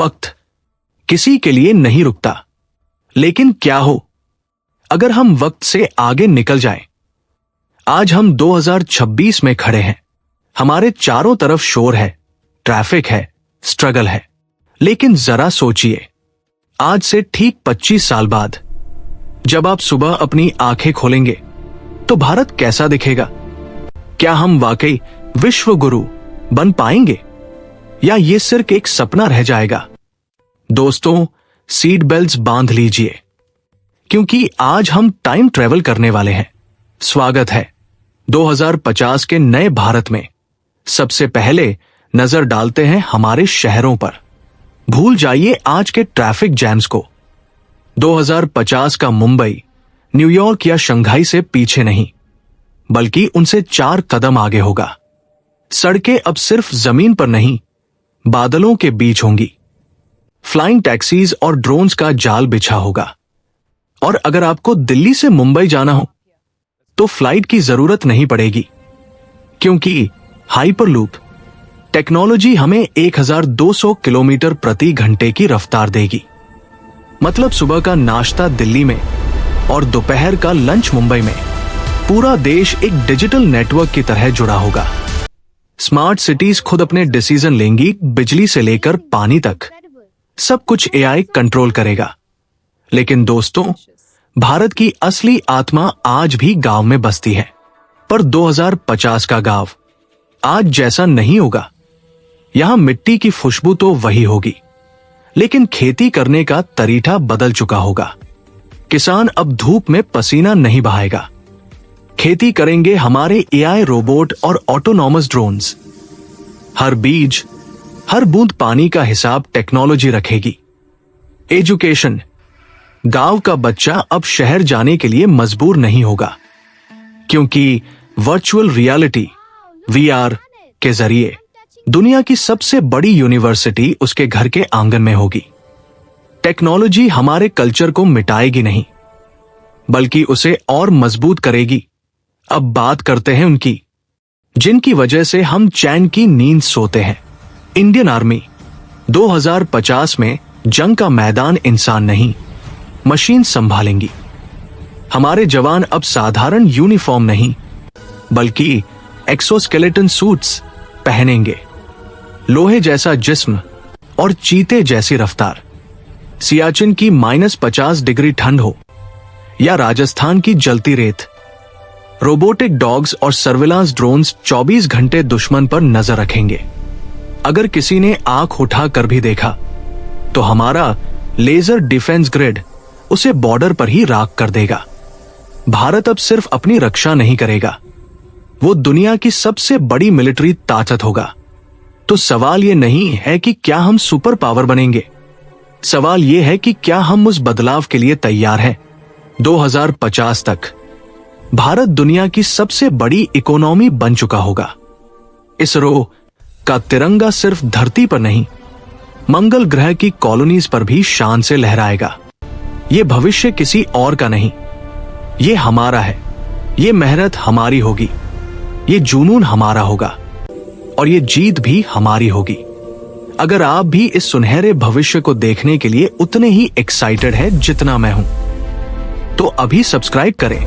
वक्त किसी के लिए नहीं रुकता, लेकिन क्या हो अगर हम वक्त से आगे निकल जाएं? आज हम 2026 में खड़े हैं। हमारे चारों तरफ शोर है, ट्रैफिक है, स्ट्रगल है। लेकिन जरा सोचिए, आज से ठीक 25 साल बाद जब आप सुबह अपनी आंखें खोलेंगे तो भारत कैसा दिखेगा? क्या हम वाकई विश्व गुरु बन पाएंगे या ये सिर्फ एक सपना रह जाएगा? दोस्तों, सीट बेल्ट्स बांध लीजिए, क्योंकि आज हम टाइम ट्रेवल करने वाले हैं। स्वागत है 2050 के नए भारत में। सबसे पहले नजर डालते हैं हमारे शहरों पर। भूल जाइए आज के ट्रैफिक जैम्स को। 2050 का मुंबई न्यूयॉर्क या शंघाई से पीछे नहीं, बल्कि उनसे 4 कदम आगे होगा। सड़कें अब सिर्फ जमीन पर नहीं, बादलों के बीच होंगी। फ्लाइंग टैक्सीज और ड्रोन्स का जाल बिछा होगा। और अगर आपको दिल्ली से मुंबई जाना हो तो फ्लाइट की जरूरत नहीं पड़ेगी, क्योंकि हाइपरलूप टेक्नोलॉजी हमें 1200 किलोमीटर प्रति घंटे की रफ्तार देगी। मतलब सुबह का नाश्ता दिल्ली में और दोपहर का लंच मुंबई में। पूरा देश एक डिजिटल नेटवर्क की तरह जुड़ा होगा। स्मार्ट सिटीज खुद अपने डिसीजन लेंगी, बिजली से लेकर पानी तक सब कुछ एआई कंट्रोल करेगा। लेकिन दोस्तों, भारत की असली आत्मा आज भी गांव में बसती है। पर 2050 का गांव आज जैसा नहीं होगा। यहां मिट्टी की खुशबू तो वही होगी, लेकिन खेती करने का तरीका बदल चुका होगा। किसान अब धूप में पसीना नहीं बहाएगा। खेती करेंगे हमारे एआई रोबोट और ऑटोनॉमस ड्रोन्स। हर बीज, हर बूंद पानी का हिसाब टेक्नोलॉजी रखेगी। एजुकेशन, गांव का बच्चा अब शहर जाने के लिए मजबूर नहीं होगा, क्योंकि वर्चुअल रियलिटी वीआर के जरिए दुनिया की सबसे बड़ी यूनिवर्सिटी उसके घर के आंगन में होगी। टेक्नोलॉजी हमारे कल्चर को मिटाएगी नहीं, बल्कि उसे और मजबूत करेगी। अब बात करते हैं उनकी, जिनकी वजह से हम चैन की नींद सोते हैं। इंडियन आर्मी 2050 में जंग का मैदान इंसान नहीं, मशीन संभालेंगी। हमारे जवान अब साधारण यूनिफॉर्म नहीं, बल्कि एक्सोस्केलेटन सूट्स पहनेंगे। लोहे जैसा जिस्म और चीते जैसी रफ्तार। सियाचिन की -50 डिग्री ठंड हो या राजस्थान की जलती रेत, रोबोटिक डॉग्स और सर्विलांस ड्रोन्स 24 घंटे दुश्मन पर नजर रखेंगे। अगर किसी ने आंख उठा कर भी देखा तो हमारा लेजर डिफेंस ग्रिड उसे बॉर्डर पर ही राख कर देगा। भारत अब सिर्फ अपनी रक्षा नहीं करेगा, वो दुनिया की सबसे बड़ी मिलिट्री ताकत होगा। तो सवाल ये नहीं है कि क्या हम सुपर पावर बनेंगे, सवाल ये है कि क्या हम उस बदलाव के लिए तैयार हैं। 2050 तक भारत दुनिया की सबसे बड़ी इकोनॉमी बन चुका होगा। इसरो का तिरंगा सिर्फ धरती पर नहीं, मंगल ग्रह की कॉलोनीज पर भी शान से लहराएगा। ये भविष्य किसी और का नहीं, ये हमारा है। ये मेहनत हमारी होगी, ये जुनून हमारा होगा, और ये जीत भी हमारी होगी। अगर आप भी इस सुनहरे भविष्य को देखने के लिए उतने ही एक्साइटेड हैं जितना मैं हूं, तो अभी सब्सक्राइब करें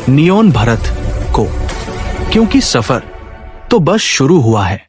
नियॉन भारत को, क्योंकि सफर तो बस शुरू हुआ है।